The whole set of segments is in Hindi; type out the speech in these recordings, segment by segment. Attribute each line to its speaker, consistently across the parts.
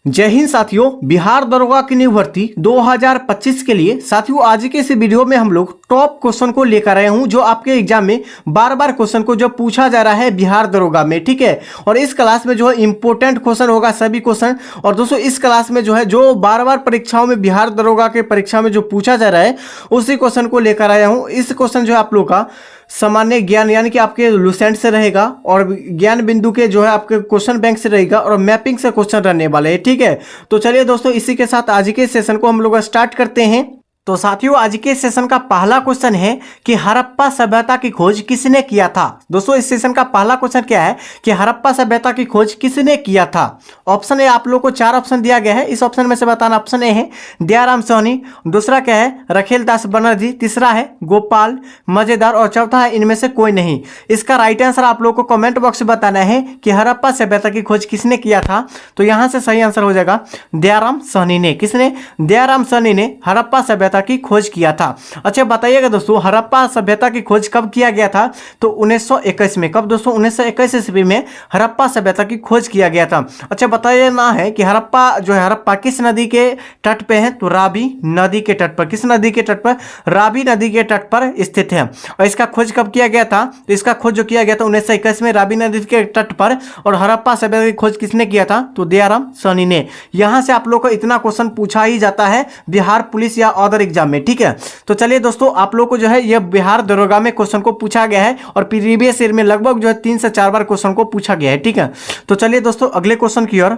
Speaker 1: जय हिंद साथियों। बिहार दरोगा की न्यू भर्ती 2025 के लिए साथियों आज के इस वीडियो में हम लोग टॉप क्वेश्चन को लेकर आए हूं जो आपके एग्जाम में बार बार क्वेश्चन को जो पूछा जा रहा है बिहार दरोगा में, ठीक है। और इस क्लास में जो है इंपॉर्टेंट क्वेश्चन होगा सभी क्वेश्चन। और दोस्तों इस क्लास में जो है जो बार बार परीक्षाओं में बिहार दरोगा के परीक्षा में जो पूछा जा रहा है उसी क्वेश्चन को लेकर आया हूँ। इस क्वेश्चन जो है आप लोग का सामान्य ज्ञान यानी कि आपके लुसेंट से रहेगा और ज्ञान बिंदु के जो है आपके क्वेश्चन बैंक से रहेगा और मैपिंग से क्वेश्चन रहने वाले हैं, ठीक है। तो चलिए दोस्तों इसी के साथ आज के सेशन को हम लोग स्टार्ट करते हैं। तो साथियों आज के सेशन का पहला क्वेश्चन है कि हड़प्पा सभ्यता की खोज किसने किया था। दोस्तों इस सेशन का पहला क्वेश्चन क्या है कि हड़प्पा सभ्यता की खोज किसने किया था। ऑप्शन ए आप लोगों को 4 ऑप्शन दिया गया है, इस ऑप्शन में से बताना। ऑप्शन ए है दयाराम सोहनी, दूसरा क्या है रखेलदास बनर्जी, तीसरा है गोपाल मजेदार और चौथा है इनमें से कोई नहीं। इसका राइट आंसर आप लोगों को कमेंट बॉक्स में बताना है कि हड़प्पा सभ्यता की खोज किसने किया था। तो यहां से सही आंसर हो जाएगा दयाराम सोहनी ने। किसने? दयाराम सोहनी ने हड़प्पा सभ्यता की खोज किया था। अच्छा बताइएगा दोस्तों हड़प्पा सभ्यता की खोज कब किया गया था। तो 1921 में। कब दोस्तों? 1921 ईस्वी में हड़प्पा सभ्यता की खोज किया गया था। अच्छा बताइए ना है कि हड़प्पा जो है हड़प्पा किस नदी के तट पे है। तो रावी नदी के तट पर। किस नदी के तट पर? रावी नदी के तट पर स्थित है। और इसका खोज कब किया गया था? तो इसका खोज जो किया गया था 1921 में रावी नदी के तट पर। और हड़प्पा सभ्यता की खोज किसने किया था? तो दयाराम सोहनी ने। यहां से आप लोग को इतना क्वेश्चन पूछा ही जाता है बिहार पुलिस या अदर एग्जाम में, ठीक है। तो चलिए दोस्तों आप लोग को जो है यह बिहार दरोगा में क्वेश्चन को पूछा गया है और प्रीवियस ईयर में लगभग जो है 3 से 4 बार क्वेश्चन को पूछा गया है, ठीक है। तो चलिए दोस्तों अगले क्वेश्चन की ओर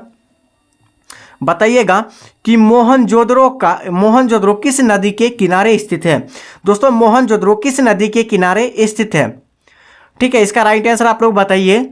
Speaker 1: बताइएगा कि मोहनजोदड़ो किस नदी के किनारे स्थित है। दोस्तों मोहनजोदड़ो किस नदी के किनारे स्थित है, ठीक है। इसका राइट आंसर आप लोग बताइए।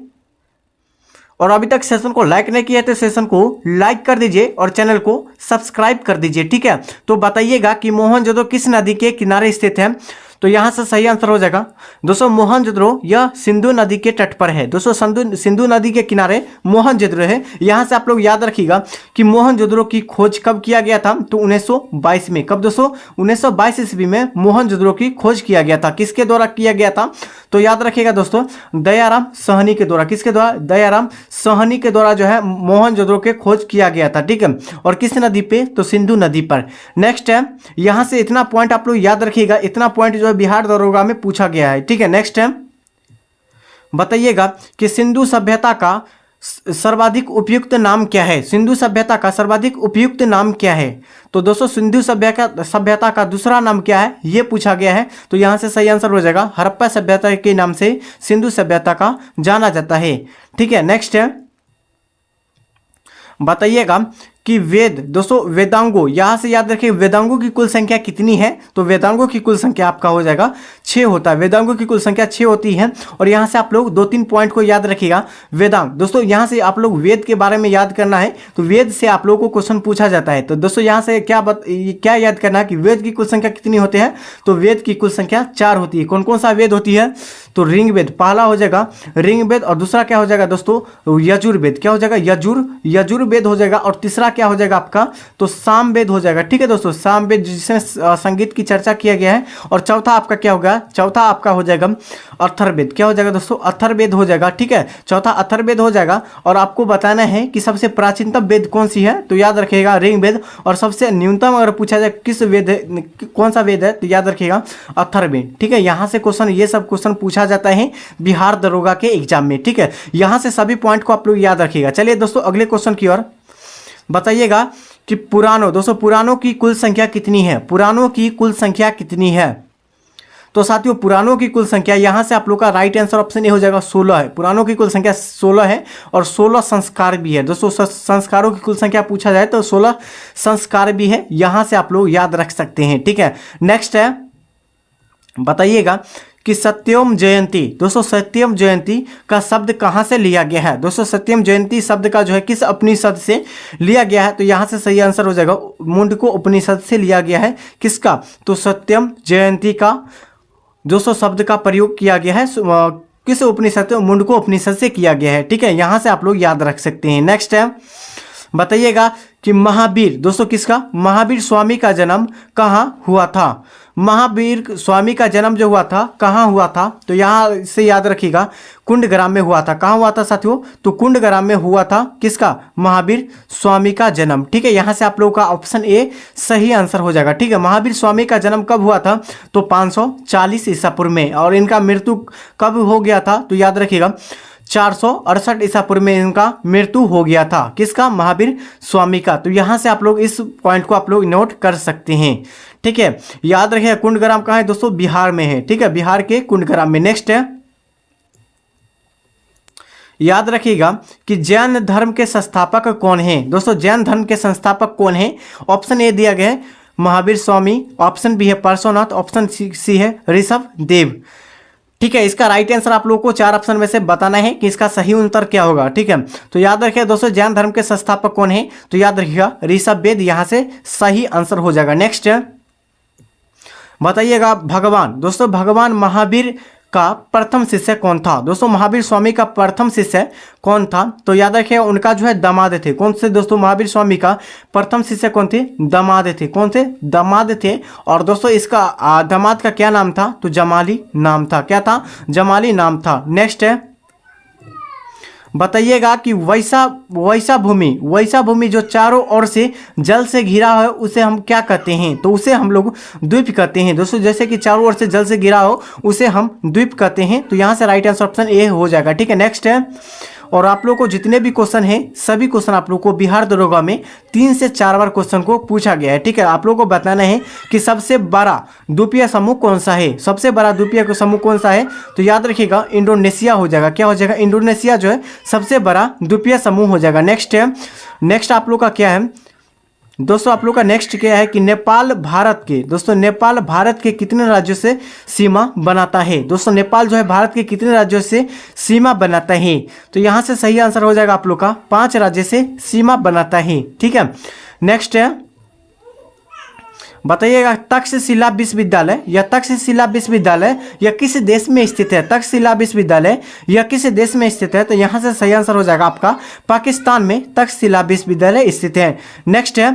Speaker 1: और अभी तक सेशन को लाइक नहीं किया तो सेशन को लाइक कर दीजिए और चैनल को सब्सक्राइब कर दीजिए, ठीक है। तो बताइएगा कि मोहनजोदड़ो किस नदी के किनारे स्थित है। तो यहां से सही आंसर हो जाएगा दोस्तों मोहनजोदड़ो यह सिंधु नदी के तट पर है। दोस्तों सिंधु नदी के किनारे मोहनजोदड़ो है। यहां से आप लोग याद रखिएगा कि मोहनजोदड़ो की खोज कब किया गया था। तो 1922 में। कब दोस्तों? 1922 ईस्वी में मोहनजोदड़ो की खोज किया गया था। किसके द्वारा किया गया था? तो याद रखिएगा दोस्तों दयाराम सोहनी के द्वारा। किसके द्वारा? दयाराम सोहनी के द्वारा जो है मोहनजोदड़ो के खोज किया गया था, ठीक है। और किस नदी पे? तो सिंधु नदी पर। नेक्स्ट है यहां से इतना पॉइंट आप लोग याद रखिएगा, इतना पॉइंट जो बिहार दरोगा में पूछा गया है, ठीक है। नेक्स्ट है बताइएगा कि सिंधु सभ्यता का सर्वाधिक उपयुक्त नाम क्या है। सिंधु सभ्यता का सर्वाधिक उपयुक्त नाम क्या है। तो दोस्तों सिंधु सभ्यता का दूसरा नाम क्या है ये पूछा गया है। तो यहां से सही आंसर हो जाएगा हड़प्पा सभ्यता के नाम से सिंधु सभ्यता का जाना जाता है, ठीक है। नेक्स्ट है बताइएगा कि वेद। दोस्तों वेदांगों यहां से याद रखिए वेदांगों की कुल संख्या कितनी है। तो वेदांगों की कुल संख्या आपका हो जाएगा 6 होता है। वेदांगों की कुल संख्या 6 होती है। और यहां से आप लोग 2-3 पॉइंट को याद रखिएगा। वेदांग दोस्तों यहां से आप लोग वेद के बारे में याद करना है। तो वेद से आप लोगों को क्वेश्चन पूछा जाता है। तो दोस्तों यहां से क्या याद करना है कि वेद की कुल संख्या कितनी होती है। तो वेद की कुल संख्या 4 होती है। कौन कौन सा वेद होती है? तो ऋग्वेद पहला हो जाएगा ऋग्वेद। और दूसरा क्या हो जाएगा दोस्तों? यजुर्वेद। क्या हो जाएगा? यजुर्वेद हो जाएगा। और तीसरा क्या हो जाएगा आपका? तो सामवेद हो जाएगा, ठीक है दोस्तों। सामवेद जिसमें संगीत की चर्चा किया गया है। और चौथा आपका क्या होगा? चौथा आपका हो जाएगा अथर्ववेद। क्या हो जाएगा दोस्तों? अथर्ववेद हो जाएगा, ठीक है। चौथा अथर्ववेद हो जाएगा। और आपको बताना है कि सबसे प्राचीनतम वेद कौन सी है। तो याद रखिएगा ऋग्वेद। और सबसे न्यूनतम अगर पूछा जाए किस वेद कौन सा वेद है तो याद रखिएगा अथर्ववेद, ठीक है। यहां से क्वेश्चन ये सब क्वेश्चन पूछा जाता है बिहार दरोगा के एग्जाम में, ठीक है। यहां से सभी पॉइंट को आप लोग याद रखिएगा। चलिए दोस्तों अगले क्वेश्चन की ओर बताइएगा कि पुराणों। दोस्तों पुराणों की कुल संख्या कितनी है। पुराणों की कुल संख्या कितनी है। तो साथियों पुराणों की कुल संख्या यहां से आप लोग का राइट आंसर ऑप्शन ए हो जाएगा 16 है। पुराणों की कुल संख्या 16 है। और 16 संस्कार भी है। दोस्तों संस्कारों की कुल संख्या पूछा जाए तो 16 संस्कार भी है। यहां से आप लोग याद रख सकते हैं, ठीक है। नेक्स्ट है बताइएगा कि सत्यम जयंती। दोस्तों सत्यम जयंती का शब्द कहां से लिया गया है। दोस्तों सत्यम जयंती शब्द का जो है किस उपनिषद से लिया गया है। तो यहां से सही आंसर हो जाएगा मुंडको उपनिषद से लिया गया है। किसका? तो सत्यम जयंती का दोस्तों शब्द का प्रयोग किया गया है किस उपनिषद से? मुंडको उपनिषद से किया गया है, ठीक है। यहां से आप लोग याद रख सकते हैं। नेक्स्ट है बताइएगा कि महावीर। दोस्तों किसका? महावीर स्वामी का जन्म कहाँ हुआ था। महावीर स्वामी का जन्म जो हुआ था कहाँ हुआ था, तो यहाँ से याद रखिएगा कुंडग्राम में हुआ था। कहाँ हुआ था साथियों, तो कुंडग्राम में हुआ था किसका, महावीर स्वामी का जन्म। ठीक है, यहाँ से आप लोगों का ऑप्शन ए सही आंसर हो जाएगा। ठीक है, महावीर स्वामी का जन्म कब हुआ था, तो 540 ईसा पूर्व में। और इनका मृत्यु कब हो गया था, तो याद रखिएगा 468 ईसा पूर्व में इनका मृत्यु हो गया था। किसका, महावीर स्वामी का। तो यहाँ से आप लोग इस पॉइंट को आप लोग नोट कर सकते हैं। ठीक है, याद रखिए कुंडग्राम कहाँ है दोस्तों, बिहार में है। ठीक है, बिहार के कुंडग्राम में। नेक्स्ट है, याद रखिएगा कि जैन धर्म के संस्थापक कौन है दोस्तों, जैन धर्म के संस्थापक कौन है। ऑप्शन ए दिया गया है महावीर स्वामी, ऑप्शन बी है पार्श्वनाथ, ऑप्शन सी है ऋषभ देव। ठीक है, इसका राइट आंसर आप लोगों को 4 ऑप्शन में से बताना है कि इसका सही उत्तर क्या होगा। ठीक है, तो याद रखिए दोस्तों जैन धर्म के संस्थापक कौन है, तो याद रखिएगा ऋषभ वेद, यहाँ से सही आंसर हो जाएगा। नेक्स्ट है, बताइएगा भगवान दोस्तों, भगवान महावीर का प्रथम शिष्य कौन था दोस्तों, महावीर स्वामी का प्रथम शिष्य कौन था, तो याद रखिए उनका जो है दामाद थे। कौन से दोस्तों, महावीर स्वामी का प्रथम शिष्य कौन थे, दामाद थे। कौन से, दामाद थे। और दोस्तों इसका दामाद का क्या नाम था, तो जमाली नाम था। क्या था, जमाली नाम था। नेक्स्ट है, बताइएगा कि वैसा भूमि जो चारों ओर से जल से घिरा है उसे हम क्या कहते हैं, तो उसे हम लोग द्वीप कहते हैं दोस्तों। जैसे कि चारों ओर से जल से घिरा हो उसे हम द्वीप कहते हैं। तो यहाँ से राइट आंसर ऑप्शन ए हो जाएगा। ठीक है, नेक्स्ट है, और आप लोगों को जितने भी क्वेश्चन हैं सभी क्वेश्चन आप लोगों को बिहार दरोगा में 3 से 4 बार क्वेश्चन को पूछा गया है। ठीक है, आप लोगों को बताना है कि सबसे बड़ा द्वीपीय समूह कौन सा है, सबसे बड़ा द्वीपीय समूह कौन सा है, तो याद रखिएगा इंडोनेशिया हो जाएगा। क्या हो जाएगा, इंडोनेशिया जो है सबसे बड़ा द्वीपीय समूह हो जाएगा। नेक्स्ट है, नेक्स्ट आप लोग का क्या है दोस्तों, आप लोग का नेक्स्ट क्या है कि नेपाल भारत के दोस्तों, नेपाल भारत के कितने राज्यों से सीमा बनाता है दोस्तों, नेपाल जो है भारत के कितने राज्यों से सीमा बनाता है, तो यहाँ से सही आंसर हो जाएगा आप लोग का 5 राज्य से सीमा बनाता है। ठीक है, नेक्स्ट है, बताइएगा तक्षशिला विश्वविद्यालय या किस देश में स्थित है, तक्षशिला विश्वविद्यालय या किस देश में स्थित है, तो यहाँ से सही आंसर हो जाएगा आपका पाकिस्तान में तक्षशिला विश्वविद्यालय स्थित है। नेक्स्ट है,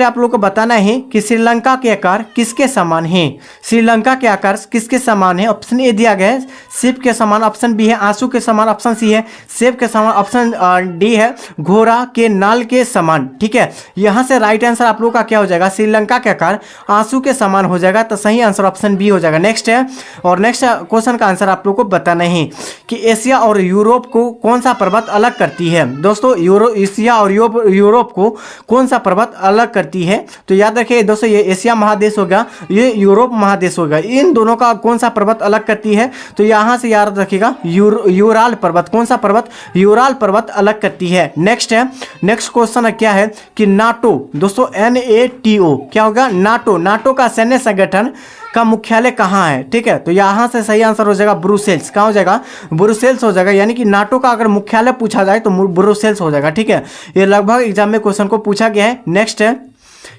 Speaker 1: आप लोगों को बताना है कि श्रीलंका के आकार किसके समान है, श्रीलंका के आकार किसके समान है। ऑप्शन ए दिया गया है शिव के समान, ऑप्शन बी है आंसू के समान, ऑप्शन सी है सेब के समान, ऑप्शन डी है घोड़ा के नाल के समान। ठीक है, यहाँ से राइट आंसर आप लोगों का क्या हो जाएगा, श्रीलंका के आकार आंसू के समान हो जाएगा। तो सही आंसर ऑप्शन बी हो जाएगा। नेक्स्ट है, और नेक्स्ट क्वेश्चन का आंसर आप लोग को बताना है कि एशिया और यूरोप को कौन सा पर्वत अलग करती है दोस्तों, एशिया और यूरोप को कौन सा पर्वत अलग करती है, तो याद रखिए दोस्तों ये एशिया महादेश होगा, ये यूरोप महादेश होगा। इन दोनों का कौन सा पर्वत अलग करती है, तो यहां से याद रखिएगा यूराल पर्वत। कौन सा पर्वत, यूराल पर्वत अलग करती है। नेक्स्ट है, नेक्स्ट क्वेश्चन क्या है कि नाटो दोस्तों NATO क्या होगा, नाटो का सैन्य संगठन का मुख्यालय कहाँ है। ठीक है, तो यहाँ से सही आंसर हो जाएगा ब्रुसेल्स। कहाँ हो जाएगा, ब्रुसेल्स हो जाएगा। यानी कि नाटो का अगर मुख्यालय पूछा जाए तो ब्रुसेल्स हो जाएगा। ठीक है, ये लगभग एग्जाम में क्वेश्चन को पूछा गया है। नेक्स्ट है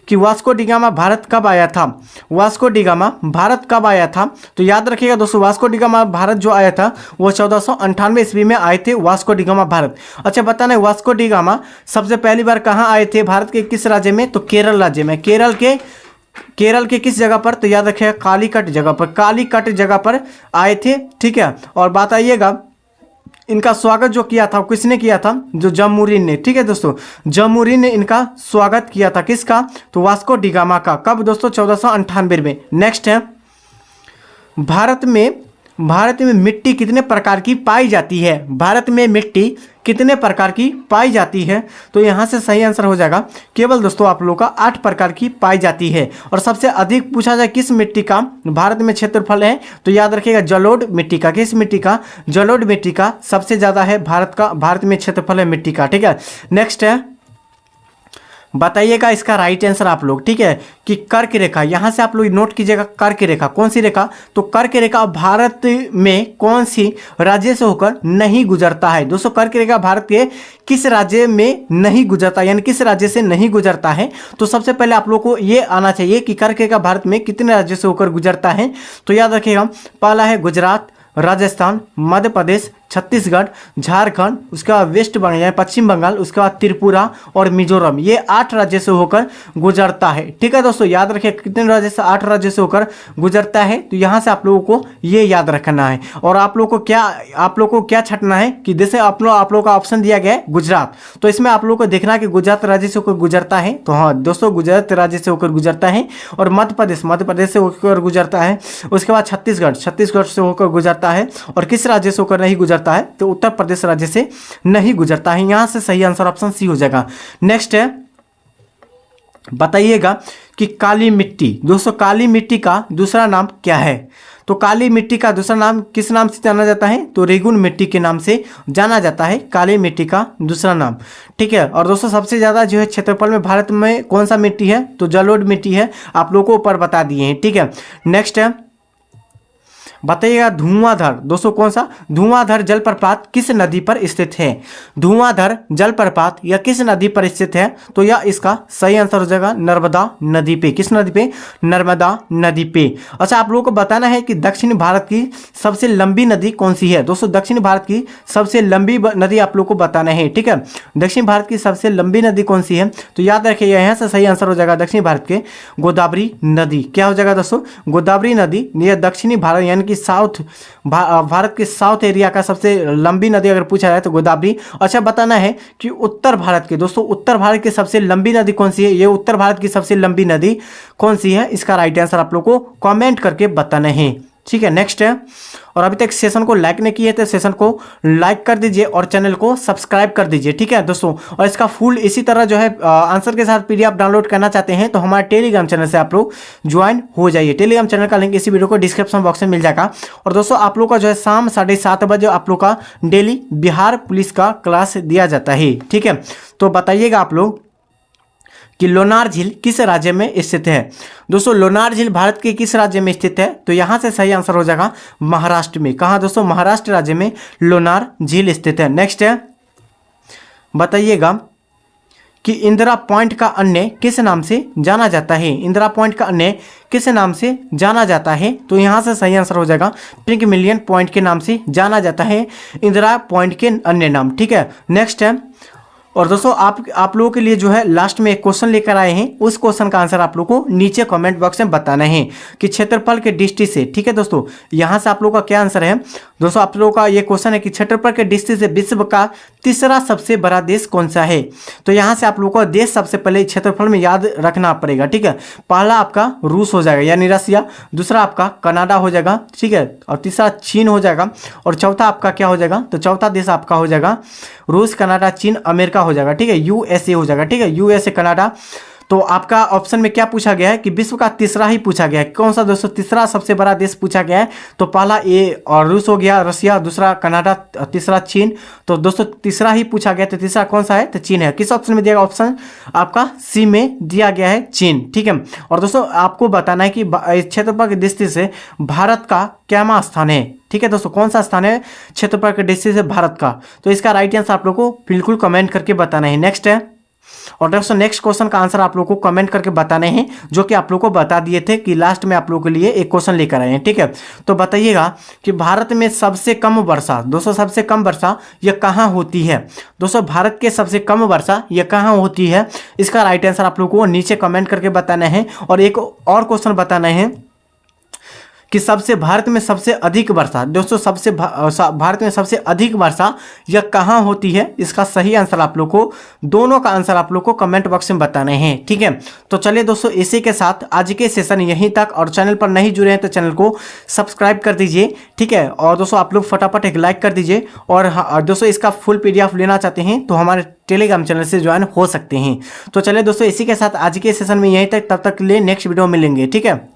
Speaker 1: कि वास्को डिगामा भारत कब आया था, वास्को डिगामा भारत कब आया था, तो याद रखिएगा दोस्तों वास्को डिगामा भारत जो आया था वो 1498 ईस्वी में आए थे वास्को डिगामा भारत। अच्छा बताना है वास्को डिगामा सबसे पहली बार कहाँ आए थे, भारत के किस राज्य में, तो केरल राज्य में। केरल के किस जगह पर, तो याद रखिएगा कालीकट जगह पर आए थे। ठीक है, और बताइएगा इनका स्वागत जो किया था किसने किया था, जो जमूरिन ने। ठीक है दोस्तों, जमूरिन ने इनका स्वागत किया था, किसका, तो वास्को डिगामा का। कब दोस्तों, 1498 में। नेक्स्ट है, भारत में मिट्टी कितने प्रकार की पाई जाती है, भारत में मिट्टी कितने प्रकार की पाई जाती है, तो यहाँ से सही आंसर हो जाएगा केवल दोस्तों आप लोगों का 8 प्रकार की पाई जाती है। और सबसे अधिक पूछा जाए किस मिट्टी का भारत में क्षेत्रफल है, तो याद रखिएगा जलोढ़ मिट्टी का। किस मिट्टी का, जलोढ़ मिट्टी का सबसे ज़्यादा है भारत में क्षेत्रफल है मिट्टी का। ठीक है, नेक्स्ट है, बताइएगा इसका राइट आंसर आप लोग। ठीक है, कि कर्क रेखा, यहाँ से आप लोग नोट कीजिएगा कर्क रेखा। कौन सी रेखा, तो कर्क रेखा भारत में कौन सी राज्य से होकर नहीं गुजरता है दोस्तों, कर्क रेखा भारत के किस राज्य में नहीं गुजरता, यानी किस राज्य से नहीं गुजरता है। तो सबसे पहले आप लोग को ये आना चाहिए कि कर्क रेखा भारत में कितने राज्यों से होकर गुजरता है, तो याद रखिएगा पहला है गुजरात, राजस्थान, मध्य प्रदेश, छत्तीसगढ़, झारखंड, उसके बाद वेस्ट बंगाल यानी पश्चिम बंगाल, उसके बाद त्रिपुरा और मिजोरम, ये 8 राज्य से होकर गुजरता है। ठीक है दोस्तों, याद रखिए कितने राज्य से, 8 राज्य से होकर गुजरता है। तो यहाँ से आप लोगों को ये याद रखना है। और आप लोगों को क्या छटना है कि जैसे आप लोगों का ऑप्शन दिया गया है गुजरात, तो इसमें आप लोगों को देखना है कि गुजरात राज्य से होकर गुजरता है। तो हाँ दोस्तों, गुजरात राज्य से होकर गुजरता है। और मध्य प्रदेश से होकर गुजरता है। उसके बाद छत्तीसगढ़ से होकर गुजरता है। और किस राज्य से होकर नहीं गुजरता है, तो उत्तर प्रदेश राज्य से नहीं गुजरता है। यहां से सही आंसर ऑप्शन सी हो जाएगा। नेक्स्ट है, बताइएगा कि काली मिट्टी, दोस्तों काली मिट्टी का दूसरा नाम क्या है। तो काली मिट्टी का दूसरा नाम किस नाम से जाना जाता है, तो रेगुन मिट्टी के नाम से जाना जाता है काली मिट्टी का दूसरा नाम। ठीक है। और दोस्तों सबसे ज़्यादा जो है क्षेत्रफल में भारत में कौन सा मिट्टी है, तो जलोढ़ मिट्टी है। आप लोगों को ऊपर बता दिए हैं। ठीक है। नेक्स्ट है, बताइएगा धुआंधार, दोस्तों कौन सा, धुआंधार जलप्रपात किस नदी पर स्थित है। धुआंधार जलप्रपात यह किस नदी पर स्थित है, तो यह इसका सही आंसर हो जाएगा नर्मदा नदी पे। किस नदी पे, नर्मदा नदी पे। अच्छा, आप लोगों को बताना है कि दक्षिण भारत की सबसे लंबी नदी कौन सी है। दोस्तों दक्षिण भारत की सबसे लंबी नदी आप लोग को बताना है। ठीक है, दक्षिण भारत की सबसे लंबी नदी कौन सी है, तो याद रखिए यहाँ से सही आंसर हो जाएगा दक्षिण भारत के गोदावरी नदी। क्या हो जाएगा दोस्तों, गोदावरी नदी। यह दक्षिणी भारत यानी साउथ भारत के साउथ एरिया का सबसे लंबी नदी अगर पूछा जाए तो गोदावरी। अच्छा, बताना है कि उत्तर भारत के, दोस्तों उत्तर भारत की सबसे लंबी नदी कौन सी है, ये उत्तर भारत की सबसे लंबी नदी कौन सी है, इसका राइट आंसर आप लोग को कमेंट करके बताना है। ठीक है। नेक्स्ट है, और अभी तक सेशन को लाइक नहीं किए तो सेशन को लाइक कर दीजिए और चैनल को सब्सक्राइब कर दीजिए। ठीक है दोस्तों, और इसका फुल इसी तरह जो है आंसर के साथ पीडीएफ डाउनलोड करना चाहते हैं तो हमारे टेलीग्राम चैनल से आप लोग ज्वाइन हो जाइए। टेलीग्राम चैनल का लिंक इसी वीडियो को डिस्क्रिप्शन बॉक्स में मिल जाएगा। और दोस्तों आप लोग का जो है शाम 7:30 बजे आप लोग का डेली बिहार पुलिस का क्लास दिया जाता है। ठीक है, तो बताइएगा आप लोग कि लोनार झील किस राज्य में स्थित है। दोस्तों लोनार झील भारत के किस राज्य में स्थित है, तो यहां से सही आंसर हो जाएगा महाराष्ट्र में। कहां दोस्तों, महाराष्ट्र राज्य में लोनार झील स्थित है। नेक्स्ट है, बताइएगा कि इंदिरा पॉइंट का अन्य किस नाम से जाना जाता है। इंदिरा पॉइंट का अन्य किस नाम से जाना जाता है, तो यहां से सही आंसर हो जाएगा पिंक मिलियन पॉइंट के नाम से जाना जाता है इंदिरा पॉइंट के अन्य नाम। ठीक है। नेक्स्ट है, और दोस्तों आप लोगों के लिए जो है लास्ट में एक क्वेश्चन लेकर आए हैं, उस क्वेश्चन का आंसर आप लोगों को नीचे कमेंट बॉक्स में बताना है कि क्षेत्रफल के दृष्टि से। ठीक है दोस्तों, यहां से आप लोगों का क्या आंसर है। दोस्तों आप लोगों का ये क्वेश्चन है कि क्षेत्रफल के दृष्टि से विश्व का तीसरा सबसे बड़ा देश कौन सा है। तो यहां से आप लोगों को देश सबसे पहले क्षेत्रफल में याद रखना पड़ेगा। ठीक है, पहला आपका रूस हो जाएगा यानी रसिया, दूसरा आपका कनाडा हो जाएगा। ठीक है, और तीसरा चीन हो जाएगा, और चौथा आपका क्या हो जाएगा, तो चौथा देश आपका हो जाएगा रूस, कनाडा, चीन, अमेरिका हो जाएगा। ठीक है, यूएसए हो जाएगा। ठीक है, यूएसए, कनाडा। तो आपका ऑप्शन में क्या पूछा गया है कि विश्व का तीसरा ही पूछा गया है। कौन सा दोस्तों तीसरा सबसे बड़ा देश पूछा गया है, तो पहला ए और रूस हो गया, रसिया, दूसरा कनाडा, तीसरा चीन। तो दोस्तों तीसरा ही पूछा गया, तो तीसरा कौन सा है, तो चीन है। किस ऑप्शन में दिया गया, ऑप्शन आपका सी में दिया गया है चीन। ठीक है, और दोस्तों आपको बताना है कि क्षेत्रफल की दृष्टि से भारत का क्या स्थान है। ठीक है दोस्तों, कौन सा स्थान है क्षेत्रफल की दृष्टि से भारत का, तो इसका राइट आंसर आप लोग को बिल्कुल कमेंट करके बताना है। नेक्स्ट है, और दोस्तों नेक्स्ट क्वेश्चन का आंसर आप लोगों को कमेंट करके बताने हैं, जो कि आप लोगों को बता दिए थे कि लास्ट में आप लोगों के लिए एक क्वेश्चन लेकर आए हैं। ठीक है, तो बताइएगा कि भारत में सबसे कम वर्षा, दोस्तों सबसे कम वर्षा यह कहाँ होती है। दोस्तों भारत के सबसे कम वर्षा यह कहाँ होती है, इसका राइट आंसर आप लोगों को नीचे कमेंट करके बताना है। और एक और क्वेश्चन बताना है कि भारत में सबसे अधिक वर्षा, दोस्तों भारत में सबसे अधिक वर्षा यह कहाँ होती है, इसका सही आंसर आप लोग को, दोनों का आंसर आप लोग को कमेंट बॉक्स में बताने हैं। ठीक है, तो चलिए दोस्तों इसी के साथ आज के सेशन यहीं तक, और चैनल पर नहीं जुड़े हैं तो चैनल को सब्सक्राइब कर दीजिए। ठीक है, और दोस्तों आप लोग फटाफट एक लाइक कर दीजिए। और दोस्तों इसका फुल PDF लेना चाहते हैं तो हमारे टेलीग्राम चैनल से ज्वाइन हो सकते हैं। तो चलिए दोस्तों इसी के साथ आज के सेशन में यहीं तक, तब तक के लिए नेक्स्ट वीडियो में मिलेंगे। ठीक है।